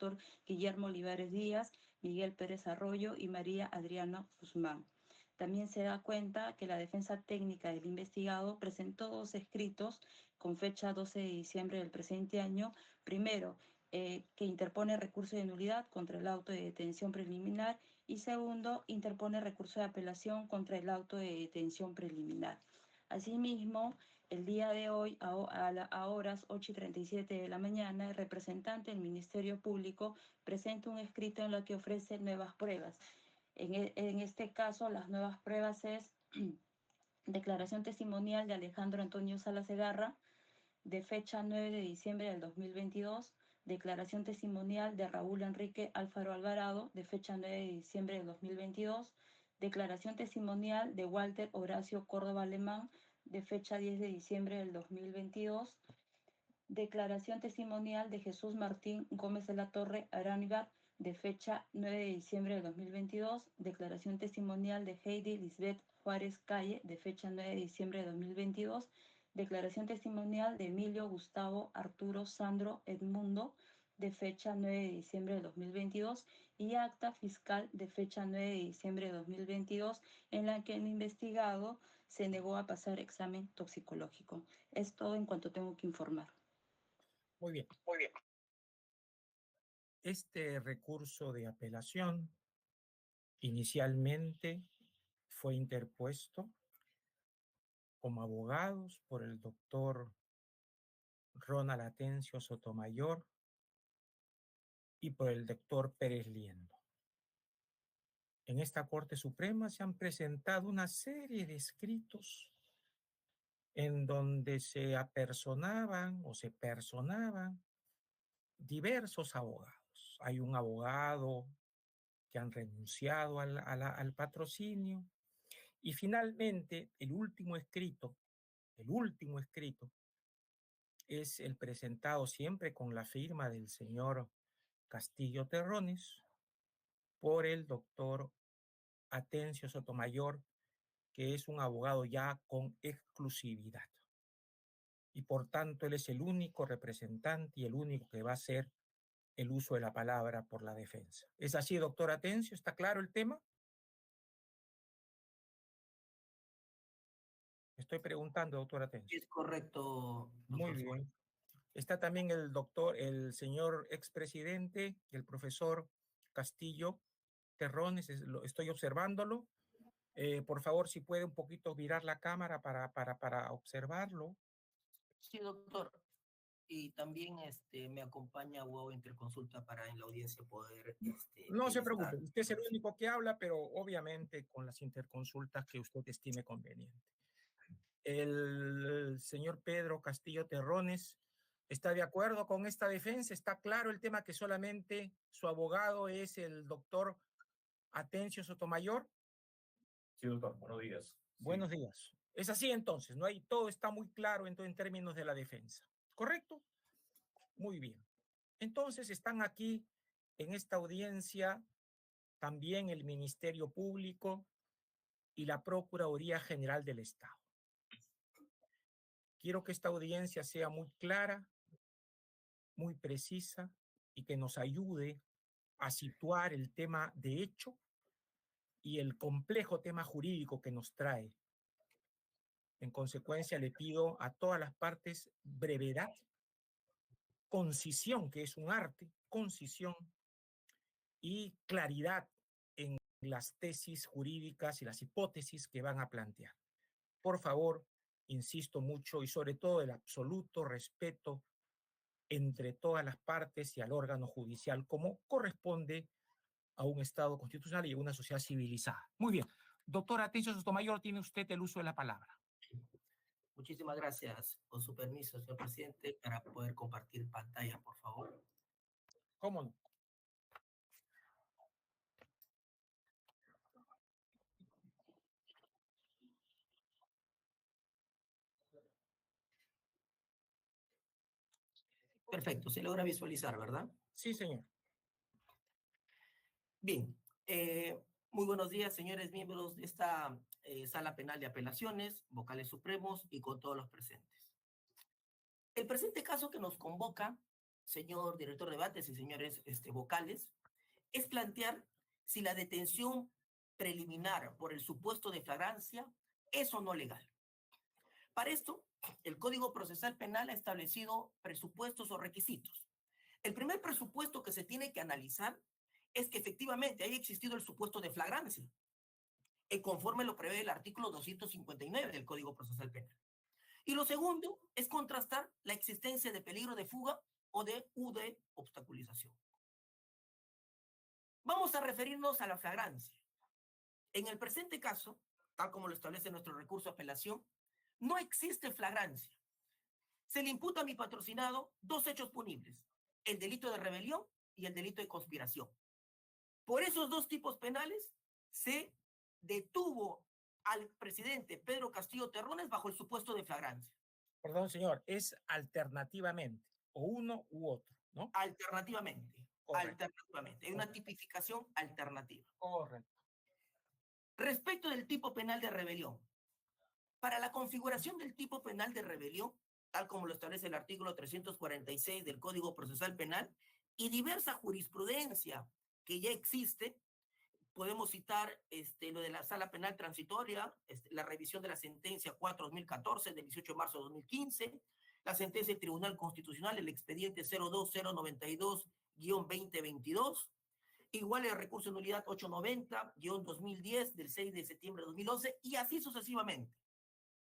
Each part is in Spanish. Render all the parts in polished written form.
doctor Guillermo Olivares Díaz, Miguel Pérez Arroyo y María Adriana Guzmán. También se da cuenta que la defensa técnica del investigado presentó 2 escritos con fecha 12 de diciembre del presente año. Primero, que interpone recurso de nulidad contra el auto de detención preliminar y segundo, interpone recurso de apelación contra el auto de detención preliminar. Asimismo, el día de hoy, a horas 8:37 de la mañana, el representante del Ministerio Público presenta un escrito en el que ofrece nuevas pruebas. En este caso, las nuevas pruebas es declaración testimonial de Alejandro Antonio Sala Segarra, de fecha 9 de diciembre del 2022, declaración testimonial de Raúl Enrique Alfaro Alvarado, de fecha 9 de diciembre del 2022, declaración testimonial de Walter Horacio Córdoba Alemán, de fecha 10 de diciembre del 2022, declaración testimonial de Jesús Martín Gómez de la Torre Aránibar, de fecha 9 de diciembre del 2022, declaración testimonial de Heidi Lisbeth Juárez Calle, de fecha 9 de diciembre de 2022, declaración testimonial de Emilio Gustavo Arturo Sandro Edmundo, de fecha 9 de diciembre de 2022, y acta fiscal de fecha 9 de diciembre de 2022, en la que el investigado se negó a pasar examen toxicológico. Es todo en cuanto tengo que informar. Muy bien. Muy bien. Este recurso de apelación inicialmente fue interpuesto como abogados por el doctor Ronald Atencio Sotomayor y por el doctor Pérez Liendo. En esta Corte Suprema se han presentado una serie de escritos en donde se apersonaban o se personaban diversos abogados. Hay un abogado que han renunciado al patrocinio y finalmente el último escrito es el presentado siempre con la firma del señor Castillo Terrones por el doctor Atencio Sotomayor, que es un abogado ya con exclusividad. Y por tanto, él es el único representante y el único que va a hacer el uso de la palabra por la defensa. ¿Es así, doctor Atencio? ¿Está claro el tema? Estoy preguntando, doctor Atencio. Es correcto, Muy doctor. bien. Está también el señor expresidente, el profesor Castillo Terrones, estoy observándolo. Por favor, si puede un poquito virar la cámara para observarlo. Sí, doctor. Y también me acompaña Hugo Interconsulta para en la audiencia poder... No se preocupe, usted es el único que habla, pero obviamente con las interconsultas que usted estime conveniente. El señor Pedro Castillo Terrones está de acuerdo con esta defensa. Está claro el tema que solamente su abogado es el doctor Atencio Sotomayor. Sí, doctor, buenos días. Buenos días. Es así entonces, ¿no? Hay, todo está muy claro en términos de la defensa. ¿Correcto? Muy bien. Entonces están aquí en esta audiencia también el Ministerio Público y la Procuraduría General del Estado. Quiero que esta audiencia sea muy clara, muy precisa y que nos ayude a situar el tema de hecho y el complejo tema jurídico que nos trae. En consecuencia, le pido a todas las partes brevedad, concisión, que es un arte, concisión y claridad en las tesis jurídicas y las hipótesis que van a plantear. Por favor, insisto mucho y sobre todo el absoluto respeto entre todas las partes y al órgano judicial, como corresponde a un Estado constitucional y a una sociedad civilizada. Muy bien. Doctor Atencio Sotomayor, tiene usted el uso de la palabra. Muchísimas gracias. Con su permiso, señor presidente, para poder compartir pantalla, por favor. ¿Cómo no? Perfecto, se logra visualizar, ¿verdad? Sí, señor. Bien, muy buenos días, señores miembros de esta Sala Penal de Apelaciones, vocales supremos y con todos los presentes. El presente caso que nos convoca señor director de debates y señores vocales, es plantear si la detención preliminar por el supuesto de flagrancia es o no legal. Para esto, el Código Procesal Penal ha establecido presupuestos o requisitos. El primer presupuesto que se tiene que analizar es que efectivamente haya existido el supuesto de flagrancia, conforme lo prevé el artículo 259 del Código Procesal Penal. Y lo segundo es contrastar la existencia de peligro de fuga o de obstaculización. Vamos a referirnos a la flagrancia. En el presente caso, tal como lo establece nuestro recurso de apelación, no existe flagrancia. Se le imputa a mi patrocinado dos hechos punibles, el delito de rebelión y el delito de conspiración. Por esos dos tipos penales se detuvo al presidente Pedro Castillo Terrones bajo el supuesto de flagrancia. Perdón, señor, es alternativamente, o uno u otro, ¿no? Alternativamente. Correcto. Alternativamente. Hay una tipificación alternativa. Correcto. Respecto del tipo penal de rebelión, para la configuración del tipo penal de rebelión, tal como lo establece el artículo 346 del Código Procesal Penal, y diversa jurisprudencia que ya existe, podemos citar lo de la Sala Penal Transitoria, la revisión de la sentencia 4-2014 del 18 de marzo de 2015, la sentencia del Tribunal Constitucional, el expediente 02092-2022, igual el recurso de nulidad 890-2010 del 6 de septiembre de 2011, y así sucesivamente.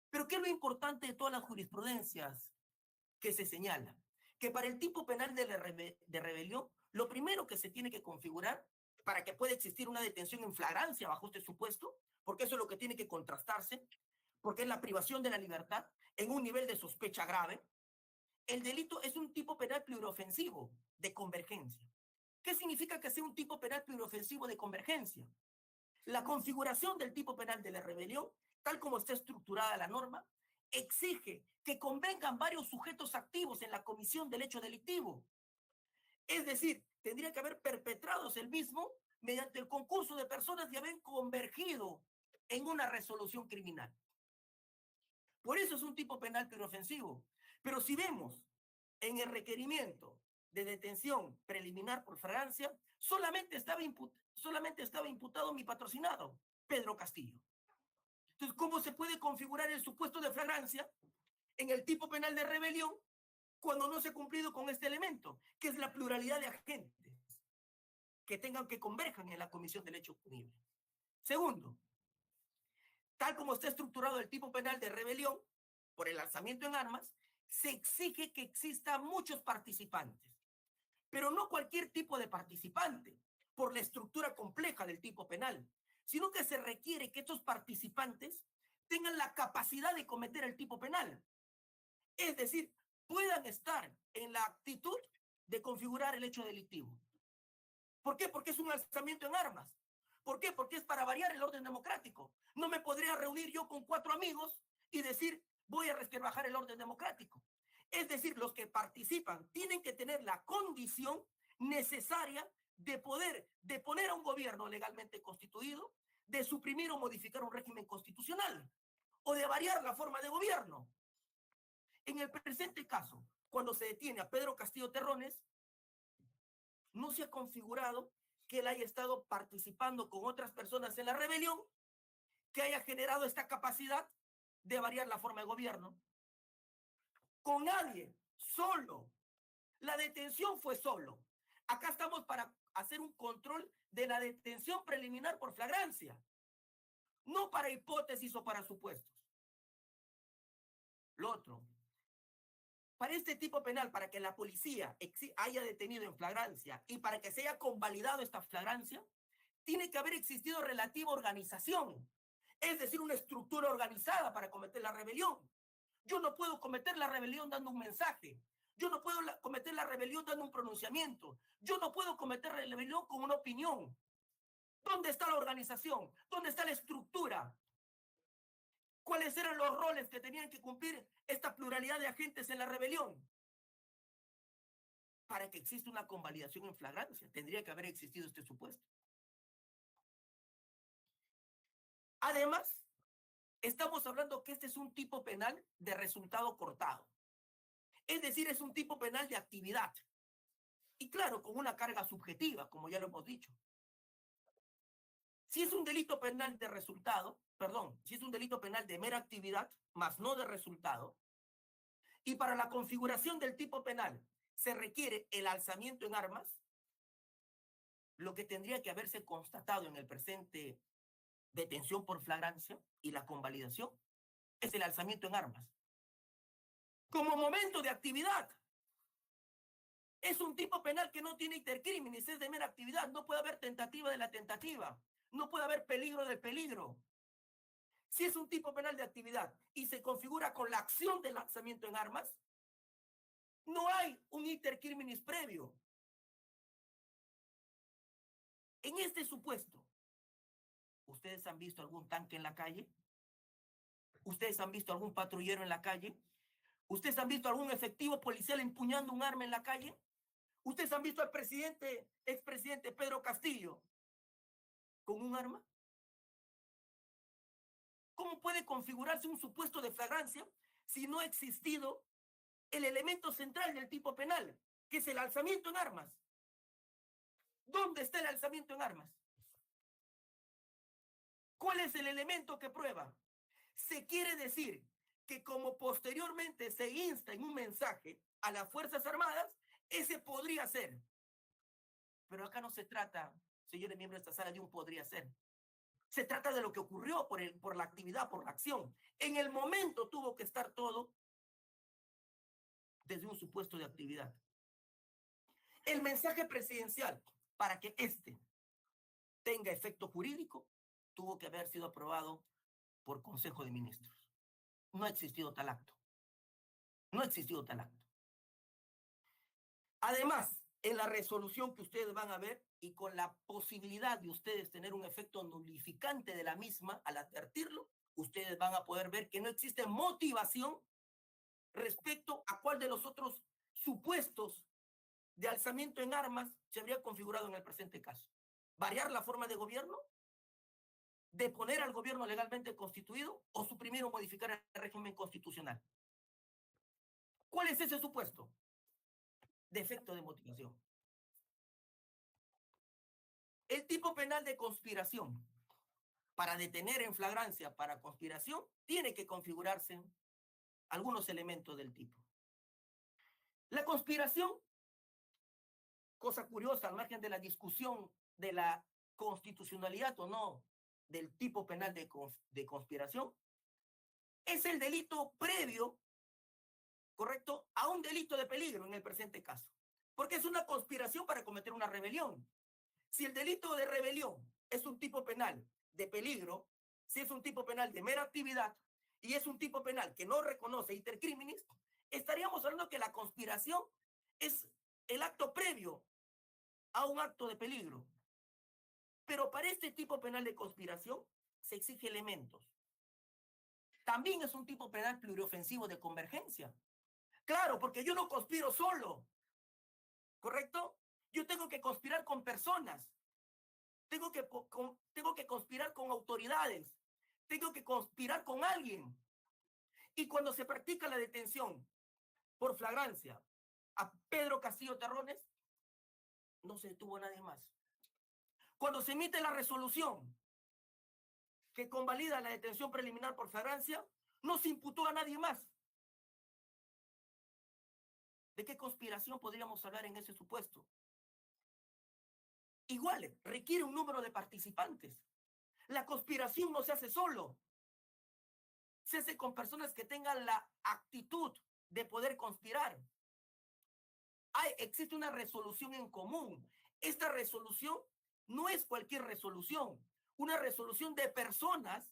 Pero ¿qué es lo importante de todas las jurisprudencias que se señalan? Que para el tipo penal de rebelión, lo primero que se tiene que configurar para que pueda existir una detención en flagrancia bajo este supuesto, porque eso es lo que tiene que contrastarse, porque es la privación de la libertad en un nivel de sospecha grave. El delito es un tipo penal pluriofensivo de convergencia. ¿Qué significa que sea un tipo penal pluriofensivo de convergencia? La configuración del tipo penal de la rebelión, tal como está estructurada la norma, exige que convengan varios sujetos activos en la comisión del hecho delictivo. Es decir, tendría que haber perpetrados el mismo mediante el concurso de personas y haber convergido en una resolución criminal. Por eso es un tipo penal pluriofensivo. Pero si vemos en el requerimiento de detención preliminar por flagrancia, solamente estaba imputado mi patrocinado, Pedro Castillo. Entonces, ¿cómo se puede configurar el supuesto de flagrancia en el tipo penal de rebelión cuando no se ha cumplido con este elemento, que es la pluralidad de agentes que tengan que converjan en la comisión del hecho punible? Segundo, tal como está estructurado el tipo penal de rebelión por el alzamiento en armas, se exige que existan muchos participantes, pero no cualquier tipo de participante, por la estructura compleja del tipo penal, sino que se requiere que estos participantes tengan la capacidad de cometer el tipo penal. Es decir, puedan estar en la actitud de configurar el hecho delictivo. ¿Por qué? Porque es un alzamiento en armas. ¿Por qué? Porque es para variar el orden democrático. No me podría reunir yo con 4 amigos y decir, voy a resquebrajar el orden democrático. Es decir, los que participan tienen que tener la condición necesaria de poder deponer a un gobierno legalmente constituido, de suprimir o modificar un régimen constitucional, o de variar la forma de gobierno. En el presente caso, cuando se detiene a Pedro Castillo Terrones, no se ha configurado que él haya estado participando con otras personas en la rebelión, que haya generado esta capacidad de variar la forma de gobierno. Con nadie, solo. La detención fue solo. Acá estamos para hacer un control de la detención preliminar por flagrancia, no para hipótesis o para supuestos. Lo otro, para este tipo penal, para que la policía haya detenido en flagrancia y para que se haya convalidado esta flagrancia, tiene que haber existido relativa organización, es decir, una estructura organizada para cometer la rebelión. Yo no puedo cometer la rebelión dando un mensaje. Yo no puedo cometer la rebelión dando un pronunciamiento. Yo no puedo cometer la rebelión con una opinión. ¿Dónde está la organización? ¿Dónde está la estructura? ¿Cuáles eran los roles que tenían que cumplir esta pluralidad de agentes en la rebelión? Para que exista una convalidación en flagrancia, tendría que haber existido este supuesto. Además, estamos hablando que este es un tipo penal de resultado cortado. Es decir, es un tipo penal de actividad. Y claro, con una carga subjetiva, como ya lo hemos dicho. Si es un delito penal de resultado, perdón, si es un delito penal de mera actividad, más no de resultado, y para la configuración del tipo penal se requiere el alzamiento en armas, lo que tendría que haberse constatado en el presente detención por flagrancia y la convalidación es el alzamiento en armas. Como momento de actividad. Es un tipo penal que no tiene intercrímenes, es de mera actividad. No puede haber tentativa de la tentativa. No puede haber peligro del peligro. Si es un tipo penal de actividad y se configura con la acción del lanzamiento en armas, no hay un intercrímenes previo. En este supuesto, ¿ustedes han visto algún tanque en la calle? ¿Ustedes han visto algún patrullero en la calle? ¿Ustedes han visto algún efectivo policial empuñando un arma en la calle? ¿Ustedes han visto al expresidente Pedro Castillo con un arma? ¿Cómo puede configurarse un supuesto de flagrancia si no ha existido el elemento central del tipo penal, que es el alzamiento en armas? ¿Dónde está el alzamiento en armas? ¿Cuál es el elemento que prueba? Se quiere decir que como posteriormente se insta en un mensaje a las Fuerzas Armadas, ese podría ser. Pero acá no se trata, señores miembros de esta sala, de un podría ser. Se trata de lo que ocurrió por la actividad, por la acción. En el momento tuvo que estar todo desde un supuesto de actividad. El mensaje presidencial, para que este tenga efecto jurídico, tuvo que haber sido aprobado por Consejo de Ministros. No ha existido tal acto. No ha existido tal acto. Además, en la resolución que ustedes van a ver y con la posibilidad de ustedes tener un efecto nulificante de la misma al advertirlo, ustedes van a poder ver que no existe motivación respecto a cuál de los otros supuestos de alzamiento en armas se habría configurado en el presente caso. Variar la forma de gobierno, deponer al gobierno legalmente constituido o suprimir o modificar el régimen constitucional. ¿Cuál es ese supuesto? Defecto de motivación. El tipo penal de conspiración para detener en flagrancia para conspiración tiene que configurarse algunos elementos del tipo. La conspiración, cosa curiosa al margen de la discusión de la constitucionalidad o no del tipo penal de conspiración, es el delito previo, correcto, a un delito de peligro en el presente caso, porque es una conspiración para cometer una rebelión. Si el delito de rebelión es un tipo penal de peligro, si es un tipo penal de mera actividad y es un tipo penal que no reconoce intercrímenes, estaríamos hablando que la conspiración es el acto previo a un acto de peligro. Pero para este tipo penal de conspiración se exige elementos. También es un tipo penal pluriofensivo de convergencia. Claro, porque yo no conspiro solo, ¿correcto? Yo tengo que conspirar con personas. Tengo que conspirar con autoridades. Tengo que conspirar con alguien. Y cuando se practica la detención por flagrancia a Pedro Castillo Terrones, no se detuvo a nadie más. Cuando se emite la resolución que convalida la detención preliminar por flagrancia, no se imputó a nadie más. ¿De qué conspiración podríamos hablar en ese supuesto? Igual, requiere un número de participantes. La conspiración no se hace solo. Se hace con personas que tengan la actitud de poder conspirar. Existe una resolución en común. Esta resolución no es cualquier resolución. Una resolución de personas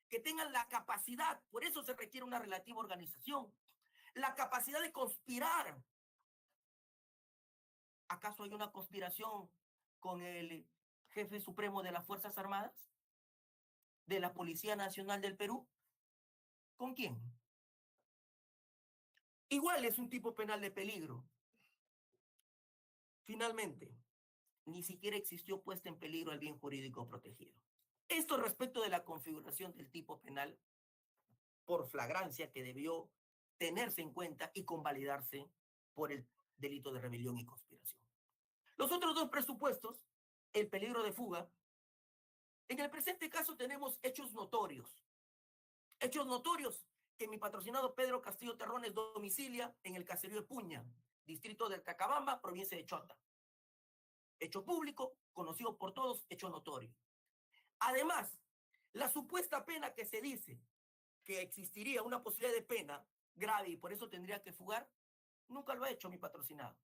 que tengan la capacidad, por eso se requiere una relativa organización, la capacidad de conspirar. ¿Acaso hay una conspiración con el jefe supremo de las Fuerzas Armadas? ¿De la Policía Nacional del Perú? ¿Con quién? Igual es un tipo penal de peligro. Finalmente, ni siquiera existió puesta en peligro el bien jurídico protegido. Esto respecto de la configuración del tipo penal por flagrancia que debió tenerse en cuenta y convalidarse por el delito de rebelión y conspiración. Los otros dos presupuestos, el peligro de fuga, en el presente caso tenemos hechos notorios. Hechos notorios que mi patrocinado Pedro Castillo Terrones domicilia en el caserío de Puña, distrito de Cacabamba, provincia de Chota. Hecho público, conocido por todos, hecho notorio. Además, la supuesta pena que se dice que existiría una posibilidad de pena grave y por eso tendría que fugar, nunca lo ha hecho mi patrocinado.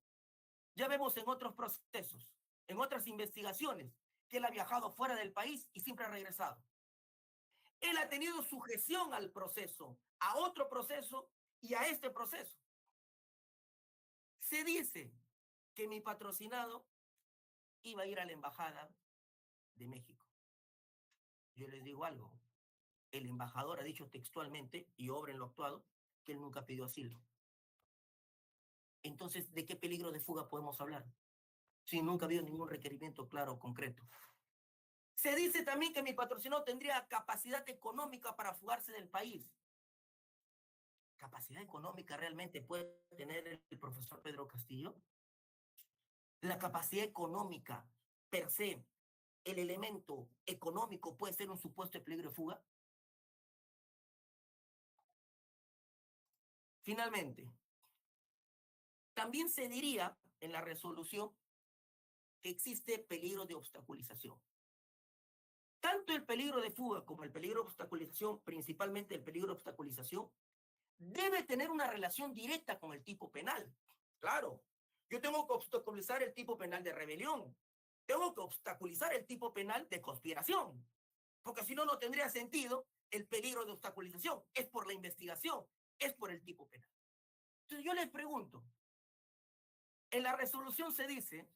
Ya vemos en otros procesos, en otras investigaciones, que él ha viajado fuera del país y siempre ha regresado. Él ha tenido sujeción al proceso, a otro proceso y a este proceso. Se dice que mi patrocinado iba a ir a la embajada de México. Yo les digo algo. El embajador ha dicho textualmente, y obra en lo actuado, que él nunca pidió asilo. Entonces, ¿de qué peligro de fuga podemos hablar? Si nunca ha habido ningún requerimiento claro o concreto. Se dice también que mi patrocinado tendría capacidad económica para fugarse del país. ¿Capacidad económica realmente puede tener el profesor Pedro Castillo? La capacidad económica, per se, el elemento económico puede ser un supuesto de peligro de fuga. Finalmente, también se diría en la resolución que existe peligro de obstaculización. Tanto el peligro de fuga como el peligro de obstaculización, principalmente el peligro de obstaculización, debe tener una relación directa con el tipo penal. Claro, yo tengo que obstaculizar el tipo penal de rebelión, tengo que obstaculizar el tipo penal de conspiración, porque si no, no tendría sentido el peligro de obstaculización. Es por la investigación, es por el tipo penal. Entonces yo les pregunto, en la resolución se dice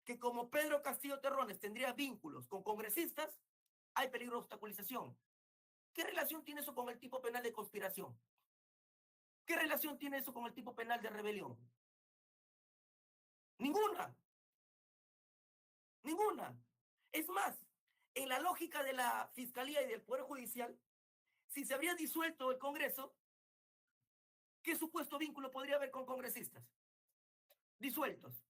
que como Pedro Castillo Terrones tendría vínculos con congresistas, hay peligro de obstaculización. ¿Qué relación tiene eso con el tipo penal de conspiración? ¿Qué relación tiene eso con el tipo penal de rebelión? Ninguna. Ninguna. Es más, en la lógica de la Fiscalía y del Poder Judicial, si se habría disuelto el Congreso, ¿qué supuesto vínculo podría haber con congresistas disueltos?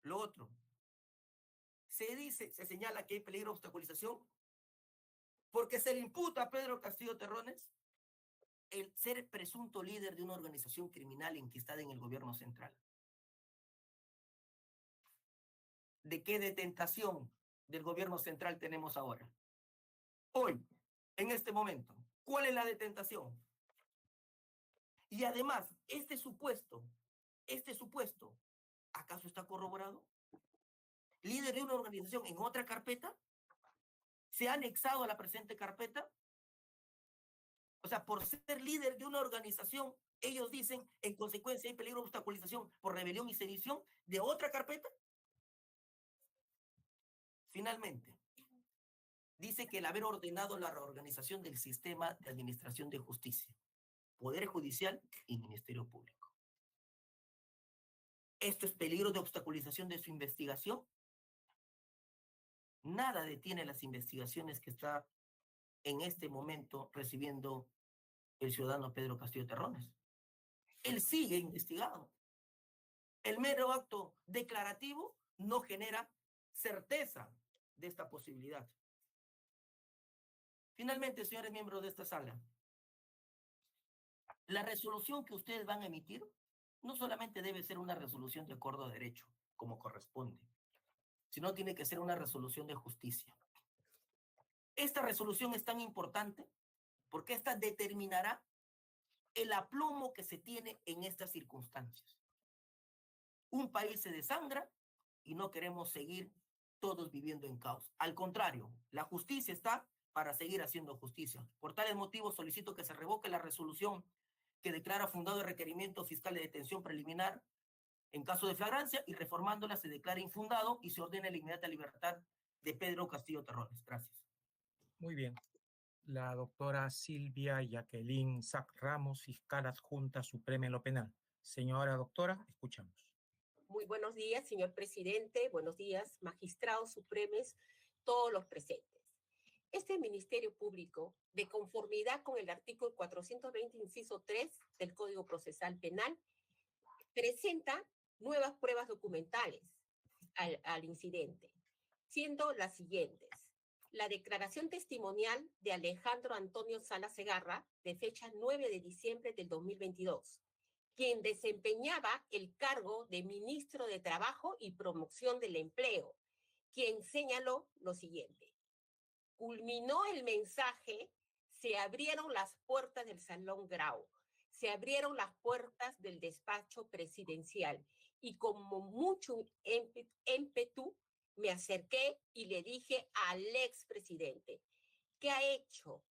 Lo otro, se señala que hay peligro de obstaculización porque se le imputa a Pedro Castillo Terrones el ser presunto líder de una organización criminal enquistada en el gobierno central. ¿De qué detentación del gobierno central tenemos ahora? Hoy, en este momento, ¿cuál es la detentación? Y además, este supuesto, ¿acaso está corroborado? ¿Líder de una organización en otra carpeta? ¿Se ha anexado a la presente carpeta? O sea, por ser líder de una organización, ellos dicen, en consecuencia, hay peligro de obstaculización por rebelión y sedición de otra carpeta. Finalmente, dice que el haber ordenado la reorganización del sistema de administración de justicia, Poder Judicial y Ministerio Público. ¿Esto es peligro de obstaculización de su investigación? Nada detiene las investigaciones que está en este momento recibiendo el ciudadano Pedro Castillo Terrones. Él sigue investigado. El mero acto declarativo no genera certeza de esta posibilidad. Finalmente, señores miembros de esta sala, la resolución que ustedes van a emitir no solamente debe ser una resolución de acuerdo a derecho, como corresponde, sino tiene que ser una resolución de justicia. Esta resolución es tan importante porque esta determinará el aplomo que se tiene en estas circunstancias. Un país se desangra y no queremos seguir todos viviendo en caos. Al contrario, la justicia está para seguir haciendo justicia. Por tales motivos solicito que se revoque la resolución que declara fundado el requerimiento fiscal de detención preliminar en caso de flagrancia y reformándola se declara infundado y se ordene la inmediata libertad de Pedro Castillo Terrones. Gracias. Muy bien. La doctora Silvia Jacqueline Sac Ramos, fiscal adjunta suprema en lo penal. Señora doctora, escuchamos. Muy buenos días, señor presidente. Buenos días, magistrados supremos, todos los presentes. Este Ministerio Público, de conformidad con el artículo 420, inciso 3 del Código Procesal Penal, presenta nuevas pruebas documentales al incidente, siendo las siguientes. La declaración testimonial de Alejandro Antonio Sala Segarra, de fecha 9 de diciembre del 2022, quien desempeñaba el cargo de ministro de Trabajo y Promoción del Empleo, quien señaló lo siguiente. Culminó el mensaje, se abrieron las puertas del Salón Grau, se abrieron las puertas del despacho presidencial y como mucho ímpetu me acerqué y le dije al expresidente, ¿qué ha hecho?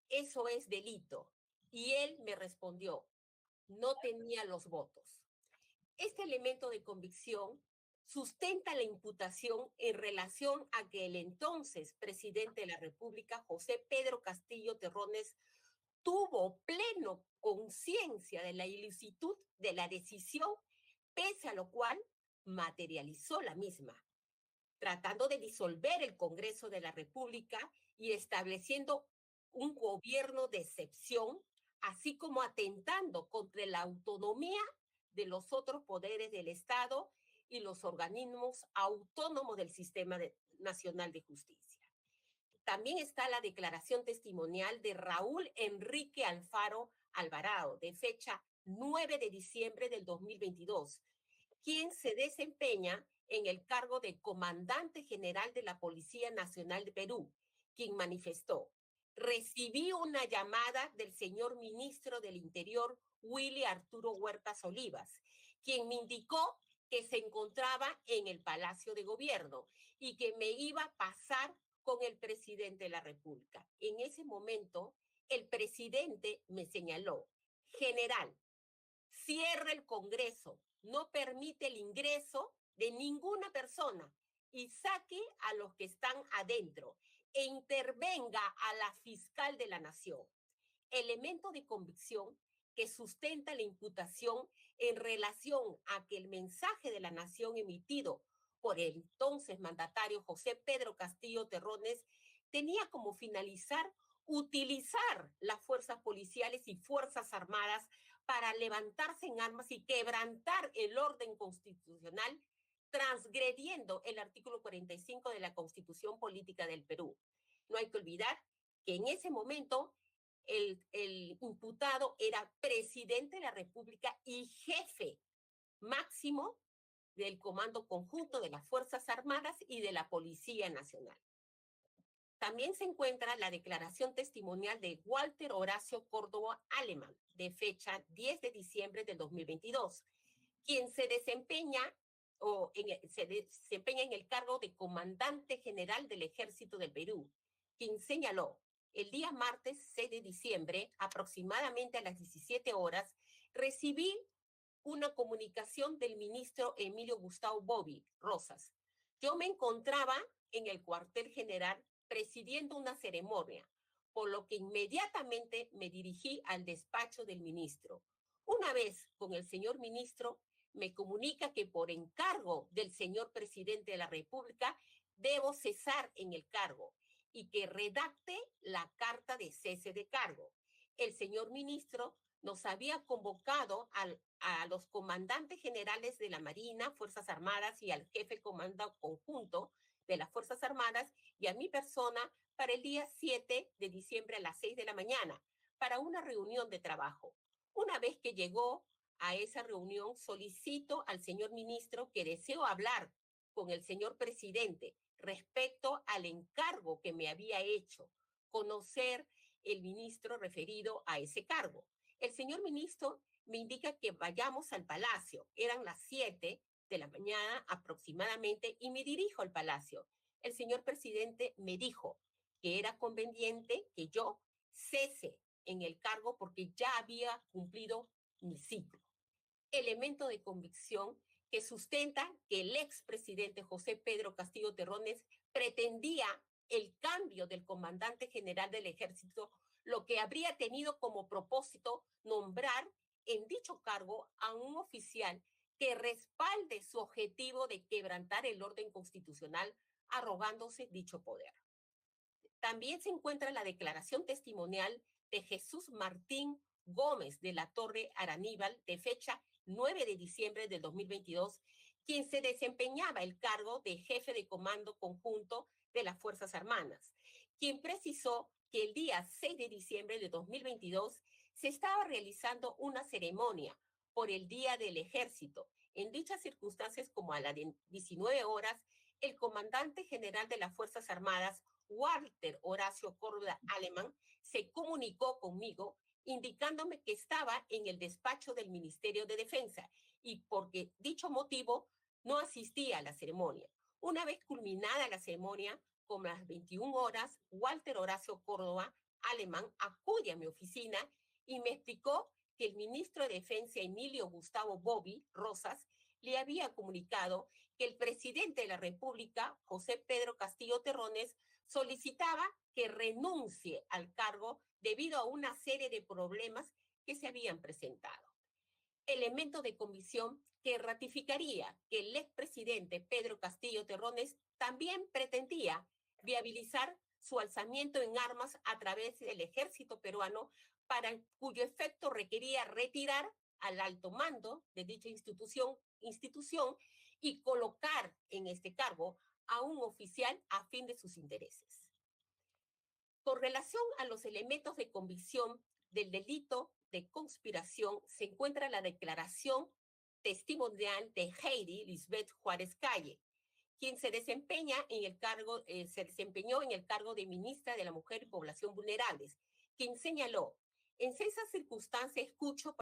Eso es delito. Y él me respondió, no tenía los votos. Este elemento de convicción sustenta la imputación en relación a que el entonces presidente de la República, José Pedro Castillo Terrones, tuvo pleno conciencia de la ilicitud de la decisión, pese a lo cual materializó la misma, tratando de disolver el Congreso de la República y estableciendo un gobierno de excepción, así como atentando contra la autonomía de los otros poderes del Estado y los organismos autónomos del Sistema Nacional de Justicia. También está la declaración testimonial de Raúl Enrique Alfaro Alvarado, de fecha 9 de diciembre del 2022, quien se desempeña en el cargo de comandante general de la Policía Nacional de Perú, quien manifestó, recibí una llamada del señor ministro del Interior, Willy Arturo Huertas Olivas, quien me indicó que se encontraba en el Palacio de Gobierno y que me iba a pasar con el presidente de la República. En ese momento, el presidente me señaló, general, cierre el Congreso, no permite el ingreso de ninguna persona y saque a los que están adentro e intervenga a la fiscal de la Nación. Elemento de convicción que sustenta la imputación en relación a que el mensaje de la Nación emitido por el entonces mandatario José Pedro Castillo Terrones tenía como finalizar utilizar las fuerzas policiales y fuerzas armadas para levantarse en armas y quebrantar el orden constitucional, transgrediendo el artículo 45 de la Constitución Política del Perú. No hay que olvidar que en ese momento el imputado era presidente de la República y jefe máximo del Comando Conjunto de las Fuerzas Armadas y de la Policía Nacional. También se encuentra la declaración testimonial de Walter Horacio Córdoba Alemán, de fecha 10 de diciembre del 2022, quien se desempeña en el cargo de comandante general del Ejército del Perú, quien señaló, el día martes 6 de diciembre, aproximadamente a las 17 horas, recibí una comunicación del ministro Emilio Gustavo Bobby Rosas. Yo me encontraba en el cuartel general presidiendo una ceremonia, por lo que inmediatamente me dirigí al despacho del ministro. Una vez con el señor ministro, me comunica que por encargo del señor presidente de la República debo cesar en el cargo y que redacte la carta de cese de cargo. El señor ministro nos había convocado a los comandantes generales de la Marina, Fuerzas Armadas y al jefe comando conjunto de las Fuerzas Armadas y a mi persona para el día 7 de diciembre a las 6 de la mañana para una reunión de trabajo. Una vez que llegó a esa reunión, solicito al señor ministro que deseo hablar con el señor presidente respecto al encargo que me había hecho, conocer el ministro referido a ese cargo. El señor ministro me indica que vayamos al palacio. Eran las 7 de la mañana aproximadamente y me dirijo al palacio. El señor presidente me dijo que era conveniente que yo cese en el cargo porque ya había cumplido mi ciclo. Elemento de convicción que sustenta que el expresidente José Pedro Castillo Terrones pretendía el cambio del comandante general del Ejército, lo que habría tenido como propósito nombrar en dicho cargo a un oficial que respalde su objetivo de quebrantar el orden constitucional, arrogándose dicho poder. También se encuentra la declaración testimonial de Jesús Martín Gómez de la Torre Araníbal, de fecha 9 de diciembre del 2022, quien se desempeñaba el cargo de jefe de comando conjunto de las Fuerzas Armadas, quien precisó que el día 6 de diciembre de 2022 se estaba realizando una ceremonia por el Día del Ejército. En dichas circunstancias, como a las 19 horas, el comandante general de las Fuerzas Armadas, Walter Horacio Córdoba Alemán, se comunicó conmigo indicándome que estaba en el despacho del Ministerio de Defensa y porque dicho motivo no asistía a la ceremonia. Una vez culminada la ceremonia, como a las 21 horas, Walter Horacio Córdoba Alemán acude a mi oficina y me explicó que el ministro de Defensa, Emilio Gustavo Bobby Rosas, le había comunicado que el presidente de la República, José Pedro Castillo Terrones, solicitaba que renuncie al cargo debido a una serie de problemas que se habían presentado. Elemento de convicción que ratificaría que el expresidente Pedro Castillo Terrones también pretendía viabilizar su alzamiento en armas a través del ejército peruano, para cuyo efecto requería retirar al alto mando de dicha institución y colocar en este cargo a un oficial a fin de sus intereses. Con relación a los elementos de convicción del delito de conspiración, se encuentra la declaración testimonial de Heidi Lisbeth Juárez Calle, quien se desempeñó en el cargo de ministra de la Mujer y Población Vulnerables, quien señaló: en esas circunstancias escucho